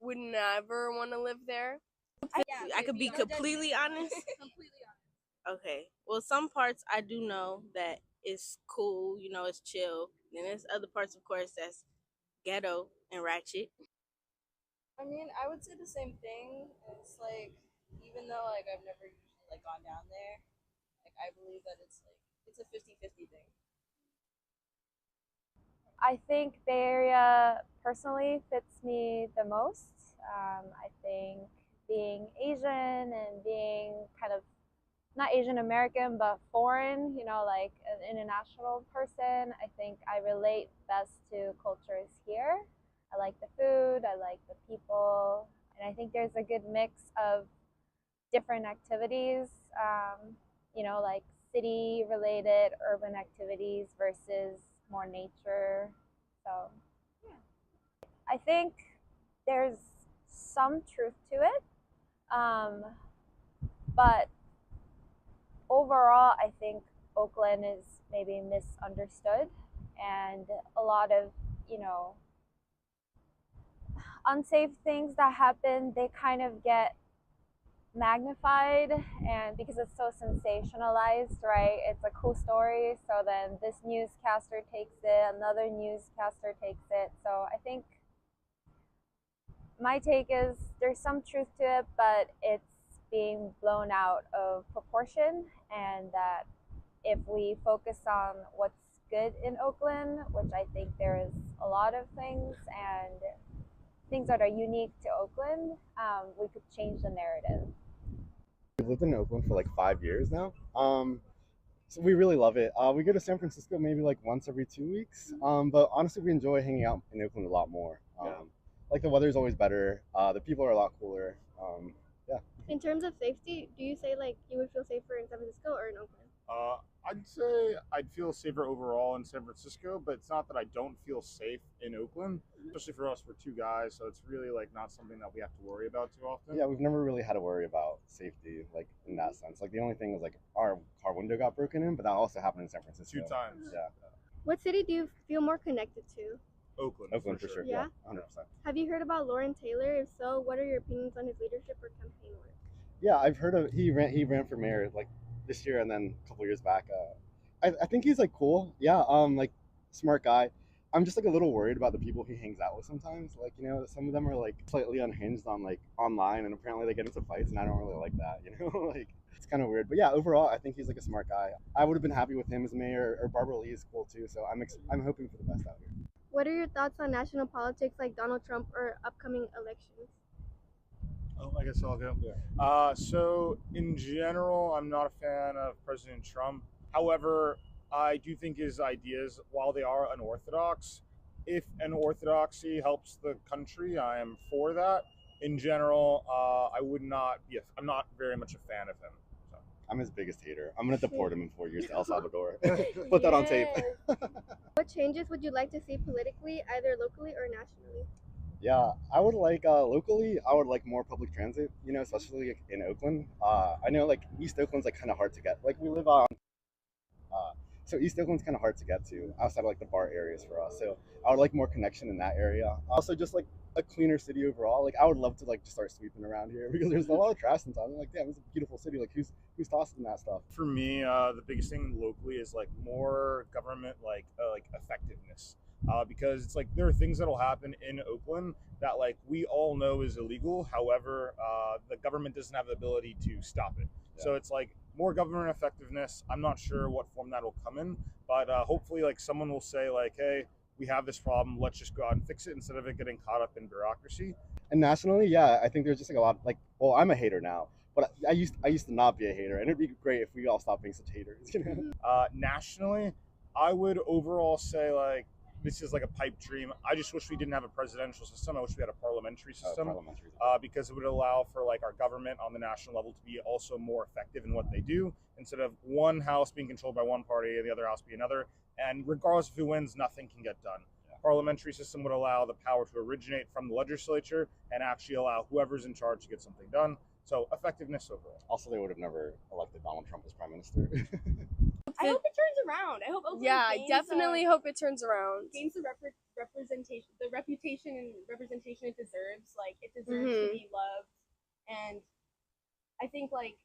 would never want to live there. I could be completely honest. Okay. Well, some parts I do know that it's cool, it's chill. Then there's other parts, of course, that's ghetto and ratchet. I mean, I would say the same thing. It's like, even though like I've never usually like gone down there, like I believe that it's a 50-50 thing. I think Bay Area personally fits me the most. I think being Asian and being kind of not Asian American but foreign, like an international person, I think I relate best to cultures here. I like the food, I like the people, and I think there's a good mix of different activities, like city-related urban activities versus more nature. So, yeah. I think there's some truth to it, but overall, I think Oakland is maybe misunderstood, and a lot of, unsafe things that happen, they kind of get magnified, and because it's so sensationalized, right? It's a cool story, so then this newscaster takes it, another newscaster takes it. So I think my take is there's some truth to it, but it's being blown out of proportion, and that if we focus on what's good in Oakland, which I think there is a lot of things and things that are unique to Oakland, we could change the narrative. We've lived in Oakland for like 5 years now. So we really love it. We go to San Francisco maybe like once every 2 weeks. But honestly, we enjoy hanging out in Oakland a lot more. Like the weather's always better. The people are a lot cooler. Yeah. In terms of safety, do you say like you would feel safer in San Francisco or in Oakland? I'd say I'd feel safer overall in San Francisco, but it's not that I don't feel safe in Oakland. Especially for us, we're two guys, so it's really like not something that we have to worry about too often. Yeah, we've never really had to worry about safety, like in that sense. Like the only thing was like our car window got broken in, but that also happened in San Francisco. 2 times. Yeah. What city do you feel more connected to? Oakland for sure. Yeah, 100%. Have you heard about Lauren Taylor? If so, what are your opinions on his leadership or campaign work? Yeah, I've heard of he ran for mayor like this year and then a couple years back. I think he's like cool. Yeah, like smart guy. I'm just like a little worried about the people he hangs out with sometimes. Like, some of them are like slightly unhinged on like online, and apparently they get into fights, and I don't really like that. Like it's kind of weird. But yeah, overall, I think he's like a smart guy. I would have been happy with him as mayor, or Barbara Lee is cool too. So I'm hoping for the best out here. What are your thoughts on national politics like Donald Trump or upcoming elections? Oh, I guess I'll go. Yeah. So in general, I'm not a fan of President Trump. However, I do think his ideas, while they are unorthodox, if an orthodoxy helps the country, I am for that. In general, I'm not very much a fan of him. So. I'm his biggest hater. I'm gonna deport him in 4 years to El Salvador. Put that on tape. What changes would you like to see politically, either locally or nationally? Yeah, I would like locally. I would like more public transit. Especially in Oakland. I know like East Oakland's like kind of hard to get. Like we live on. So East Oakland's kind of hard to get to outside of like the bar areas for us. So I would like more connection in that area. Also, just like a cleaner city overall. Like I would love to like just start sweeping around here because there's a lot of trash in town. I'm like, damn, it's a beautiful city. Like who's tossing that stuff? For me, the biggest thing locally is like more government like effectiveness. Because it's like there are things that'll happen in Oakland that like we all know is illegal. However, the government doesn't have the ability to stop it. Yeah. So it's like more government effectiveness. I'm not sure what form that'll come in, but hopefully like someone will say like, hey, we have this problem. Let's just go out and fix it instead of it getting caught up in bureaucracy. And nationally, yeah, I think there's just like a lot like, well, I'm a hater now. But I used to not be a hater, and it'd be great if we all stopped being such haters. Nationally, I would overall say like, this is like a pipe dream. I just wish we didn't have a presidential system. I wish we had a parliamentary system, because it would allow for like our government on the national level to be also more effective in what they do, instead of one house being controlled by one party and the other house be another. And regardless of who wins, nothing can get done. Yeah. Parliamentary system would allow the power to originate from the legislature and actually allow whoever's in charge to get something done. So effectiveness overall. Also, they would have never elected Donald Trump as prime minister. I hope it turns around. I hope Oakland I definitely hope it turns around. Gains the representation, the reputation and representation it deserves. Like it deserves to be loved, and I think like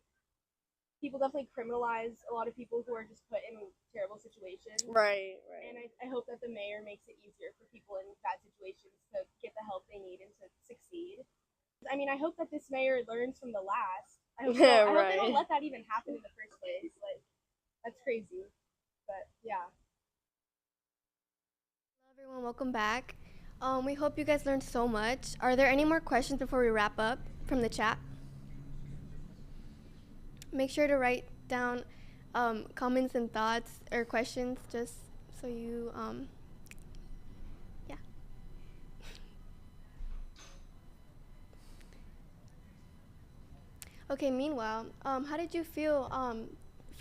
people definitely criminalize a lot of people who are just put in terrible situations. Right. And I hope that the mayor makes it easier for people in bad situations to get the help they need and to succeed. I mean, I hope that this mayor learns from the last. I hope, I hope they don't let that even happen in the first place. Like. That's crazy, but yeah. Hello everyone, welcome back. We hope you guys learned so much. Are there any more questions before we wrap up from the chat? Make sure to write down comments and thoughts or questions just so you, yeah. Okay, meanwhile, how did you feel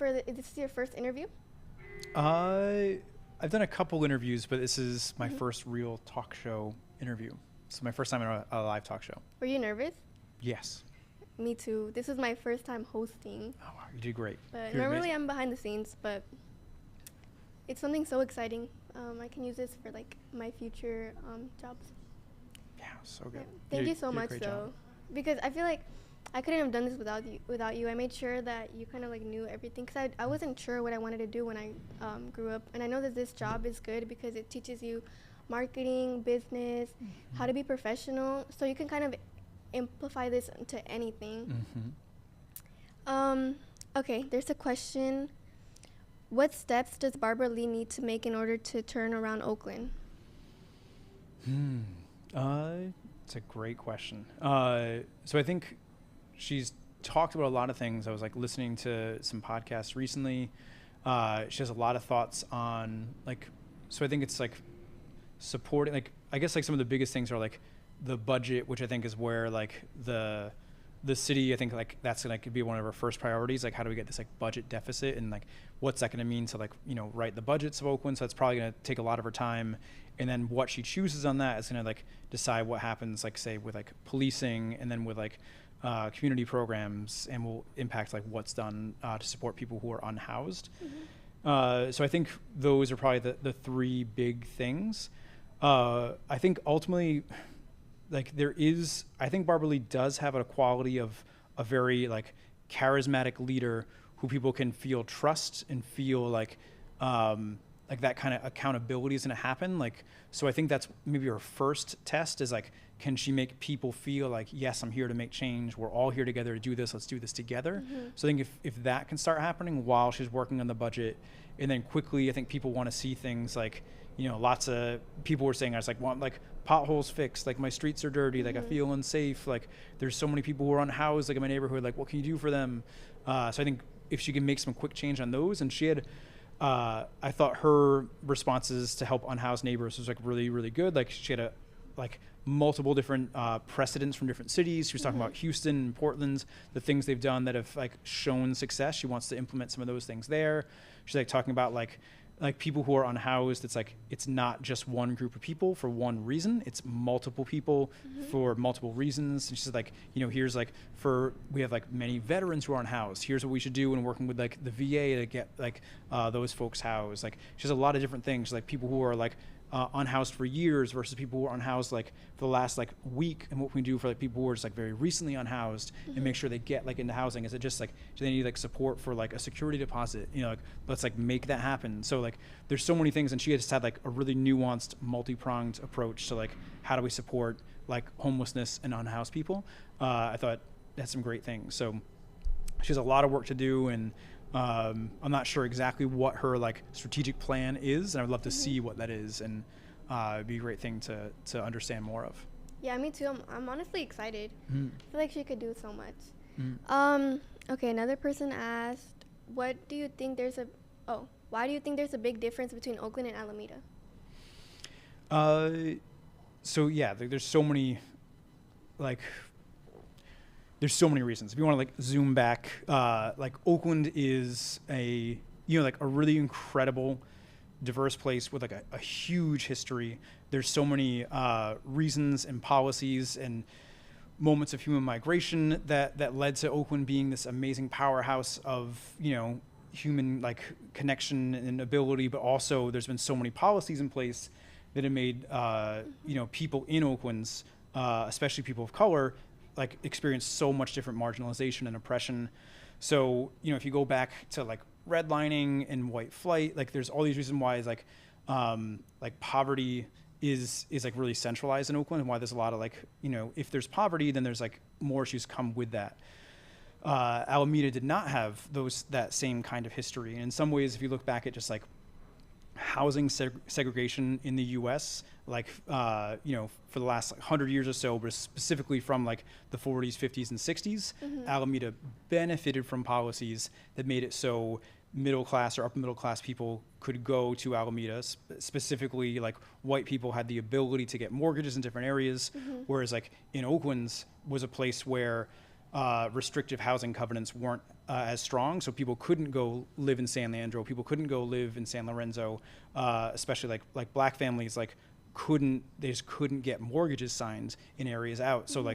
this is your first interview? I've done a couple interviews, but this is my first real talk show interview. So my first time in a live talk show. Were you nervous? Yes. Me too. This is my first time hosting. Oh, wow, you did great. But You're normally amazing. I'm behind the scenes, but it's something so exciting. I can use this for like my future jobs. Yeah, so good. Thank you so much, though, because I feel like I couldn't have done this without you. I made sure that you kind of like knew everything, because I wasn't sure what I wanted to do when I grew up, and I know that this job is good because it teaches you marketing, business, how to be professional, so you can kind of amplify this into anything. Okay, there's a question. What steps does Barbara Lee need to make in order to turn around Oakland? It's a great question. So I think she's talked about a lot of things. I was like listening to some podcasts recently. She has a lot of thoughts on like, so I think it's like supporting, like, I guess like some of the biggest things are like the budget, which I think is where like the city, I think like that's gonna be one of our first priorities. Like, how do we get this like budget deficit, and like what's that gonna mean to like, you know, write the budgets of Oakland? So that's probably gonna take a lot of her time. And then what she chooses on that is gonna like decide what happens, like say with like policing, and then with like community programs, and will impact like what's done to support people who are unhoused. So I think those are probably the three big things. I think ultimately, like I think Barbara Lee does have a quality of a very like charismatic leader who people can feel trust and feel like that kind of accountability is going to happen. Like, so I think that's maybe her first test is like, can she make people feel like, yes, I'm here to make change. We're all here together to do this. Let's do this together. So I think if that can start happening while she's working on the budget, and then quickly, I think people want to see things like, you know, lots of people were saying, I was like, want like potholes fixed, like my streets are dirty, like I feel unsafe, like there's so many people who are unhoused, like in my neighborhood, like what can you do for them? So I think if she can make some quick change on those, and she had, I thought her responses to help unhoused neighbors was like really, really good. Like she had like multiple different precedents from different cities. She was talking about Houston and Portland, the things they've done that have like shown success. She wants to implement some of those things there. She's like talking about like people who are unhoused. It's like, it's not just one group of people for one reason. It's multiple people for multiple reasons. And she's like, you know, here's like we have like many veterans who are unhoused. Here's what we should do when working with like the VA to get like those folks housed. Like she has a lot of different things, like people who are like unhoused for years versus people who are unhoused like for the last like week, and what can we do for like people who are just like very recently unhoused and make sure they get like into housing. Is it just like, do they need like support for like a security deposit, you know, like let's like make that happen. So like there's so many things, and she just had like a really nuanced, multi-pronged approach to like how do we support like homelessness and unhoused people. I thought that's some great things. So she has a lot of work to do, and I'm not sure exactly what her like strategic plan is, and I would love to see what that is, and it'd be a great thing to understand more of. Yeah, me too. I'm honestly excited. I feel like she could do so much. Okay, another person asked, why do you think there's a big difference between Oakland and Alameda? So yeah, there's so many reasons. If you want to like zoom back, like Oakland is a really incredible, diverse place with like a huge history. There's so many reasons and policies and moments of human migration that led to Oakland being this amazing powerhouse of, you know, human like connection and ability, but also there's been so many policies in place that have made people in Oakland's, especially people of color, like experience so much different marginalization and oppression. So, you know, if you go back to like redlining and white flight, like there's all these reasons why is like poverty is like really centralized in Oakland, and why there's a lot of like, you know, if there's poverty, then there's like more issues come with that. Alameda did not have that same kind of history. And in some ways, if you look back at just like housing segregation in the U.S., like, for the last 100 years or so, but specifically from like the 40s, 50s, and 60s, Alameda benefited from policies that made it so middle class or upper middle class people could go to Alameda. Specifically, like white people had the ability to get mortgages in different areas, whereas like in Oakland's was a place where restrictive housing covenants weren't as strong, so people couldn't go live in San Leandro, people couldn't go live in San Lorenzo, especially like black families they just couldn't get mortgages signed in areas out. So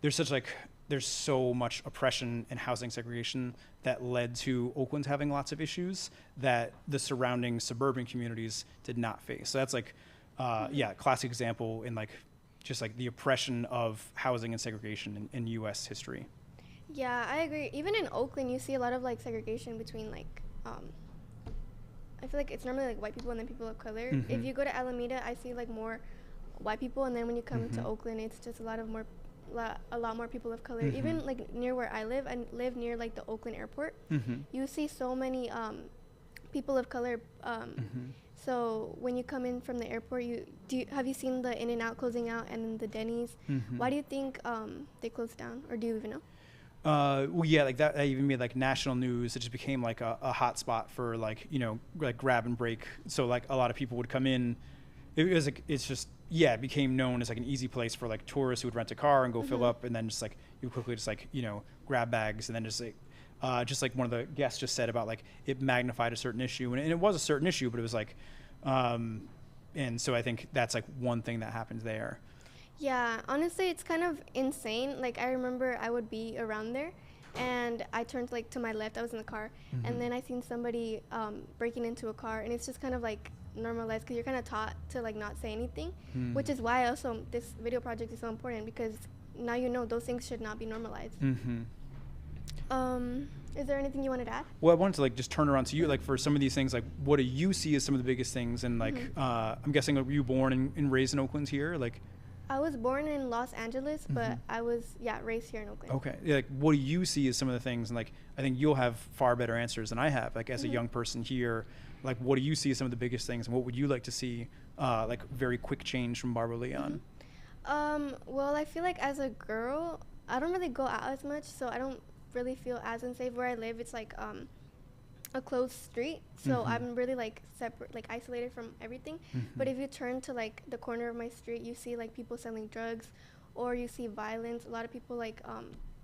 there's so much oppression and housing segregation that led to Oakland having lots of issues that the surrounding suburban communities did not face. So that's classic example in just the oppression of housing and segregation in U.S. history. Yeah, I agree. Even in Oakland, you see a lot of segregation between I feel like it's normally white people and then people of color. Mm-hmm. If you go to Alameda, I see more white people, and then when you come to Oakland, it's just a lot more people of color. Even near where I live near the Oakland airport. You see so many people of color. So when you come in from the airport, have you seen the In-N-Out closing out and the Denny's? Why do you think they closed down, or do you even know? Well, yeah, that even made national news. It just became a hot spot for grab and break. So a lot of people would come in. It became known as an easy place for tourists who would rent a car and go fill up, and then you quickly grab bags, and then just like one of the guests just said about it magnified a certain issue, and it was a certain issue, but it was and so I think that's one thing that happened there. Yeah, honestly, it's kind of insane. I remember I would be around there, and I turned to my left. I was in the car, and then I seen somebody breaking into a car, and it's just kind of normalized because you're kind of taught to not say anything, which is why also this video project is so important, because now those things should not be normalized. Is there anything you wanted to add? Well, I wanted to just turn around to you, for some of these things, what do you see as some of the biggest things? And I'm guessing, were you born and raised in Oakland here? I was born in Los Angeles, but I was raised here in Oakland. Okay. Yeah, what do you see as some of the things? And I think you'll have far better answers than I have. As a young person here, what do you see as some of the biggest things, and what would you like to see very quick change from Barbara Lee on? Well, I feel as a girl, I don't really go out as much, so I don't really feel as unsafe. Where I live, it's a closed street, so I'm really separate, isolated from everything. But if you turn to the corner of my street, you see people selling drugs, or you see violence. A lot of people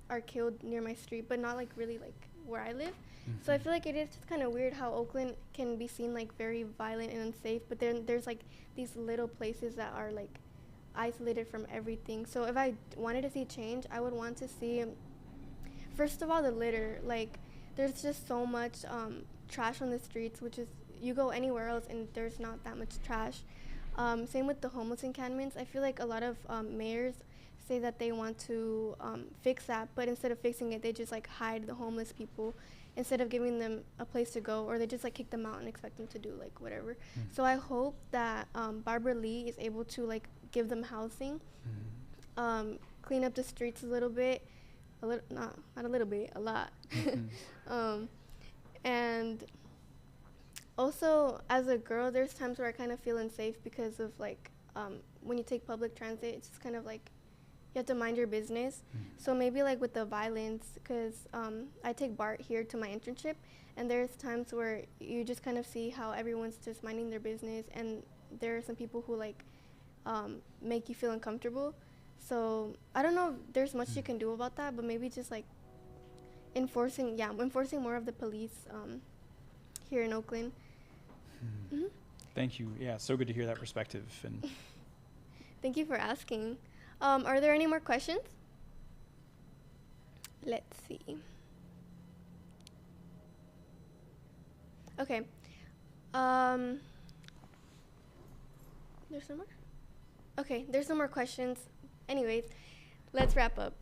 are killed near my street, but not really where I live. So I feel it is just kind of weird how Oakland can be seen very violent and unsafe, but then there's these little places that are isolated from everything. So if I wanted to see change, I would want to see, first of all, the litter. There's just so much trash on the streets, which is, you go anywhere else and there's not that much trash. Same with the homeless encampments. I feel a lot of mayors say that they want to fix that, but instead of fixing it, they just hide the homeless people instead of giving them a place to go, or they just kick them out and expect them to do whatever. So I hope that Barbara Lee is able to give them housing, clean up the streets a little bit. Not a little bit, a lot. And also, as a girl, there's times where I kind of feel unsafe because of when you take public transit, it's just kind of you have to mind your business. So maybe with the violence, because I take BART here to my internship, and there's times where you just kind of see how everyone's just minding their business, and there are some people who make you feel uncomfortable. So I don't know if there's much you can do about that, but maybe just enforcing more of the police here in Oakland. Thank you. Yeah, so good to hear that perspective. And thank you for asking. Are there any more questions? Let's see. Okay. There's no more? Okay, there's no more questions. Anyways, let's wrap up.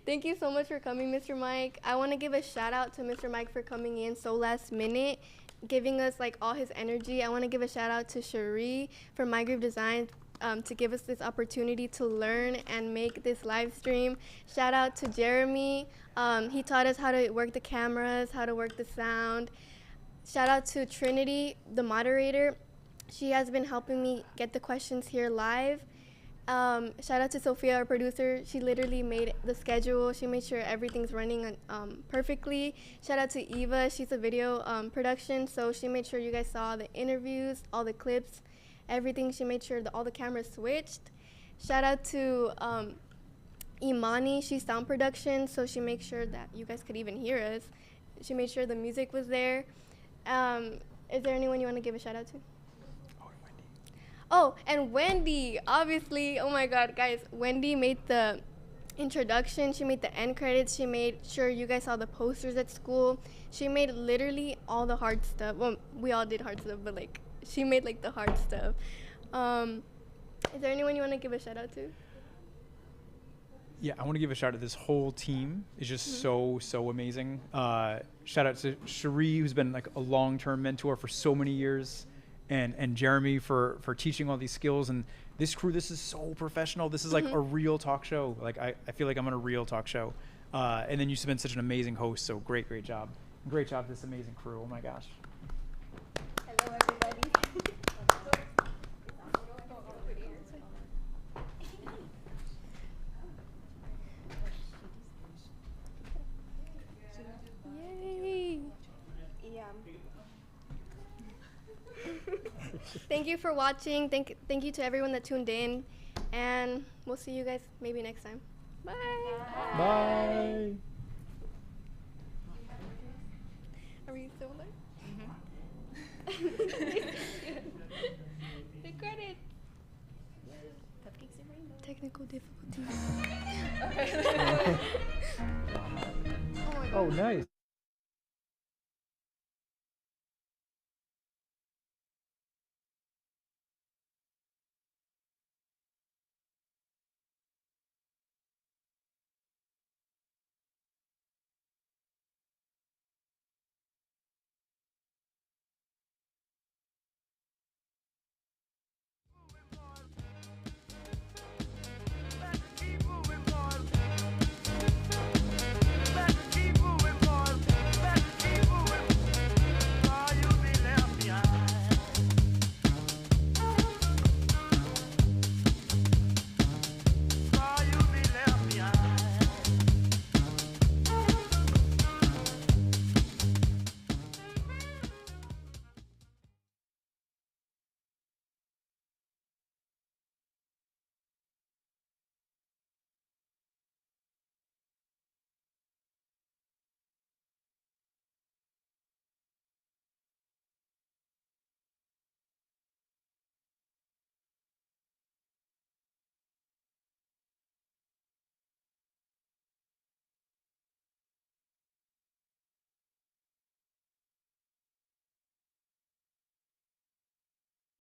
Thank you so much for coming, Mr. Mike. I want to give a shout out to Mr. Mike for coming in so last minute, giving us all his energy. I want to give a shout out to Cherie from My Groove Design to give us this opportunity to learn and make this live stream. Shout out to Jeremy. He taught us how to work the cameras, how to work the sound. Shout out to Trinity, the moderator. She has been helping me get the questions here live. Shout out to Sophia, our producer. She literally made the schedule. She made sure everything's running perfectly. Shout out to Eva. She's a video production, so she made sure you guys saw the interviews, all the clips, everything. She made sure that all the cameras switched. Shout out to Imani, she's sound production, so she makes sure that you guys could even hear us. She made sure the music was there. Is there anyone you want to give a shout out to? Oh, and Wendy, obviously. Oh my God, guys. Wendy made the introduction. She made the end credits. She made sure you guys saw the posters at school. She made literally all the hard stuff. Well, we all did hard stuff, but like she made like the hard stuff. Is there anyone you want to give a shout out to? Yeah, I want to give a shout out to this whole team. It's just so amazing. Shout out to Cherie, who's been like a long-term mentor for so many years, and Jeremy for teaching all these skills. And this crew, this is so professional. This is like a real talk show. Like I feel like I'm on a real talk show. And then you've been such an amazing host. So great job. Great job, this amazing crew. Oh my gosh. Hello, everybody. Yay. Yeah. Thank you for watching. Thank you to everyone that tuned in. And we'll see you guys maybe next time. Bye. Bye. Are we still there? The credits. Cupcakes and rainbows. Technical difficulties. Oh, nice.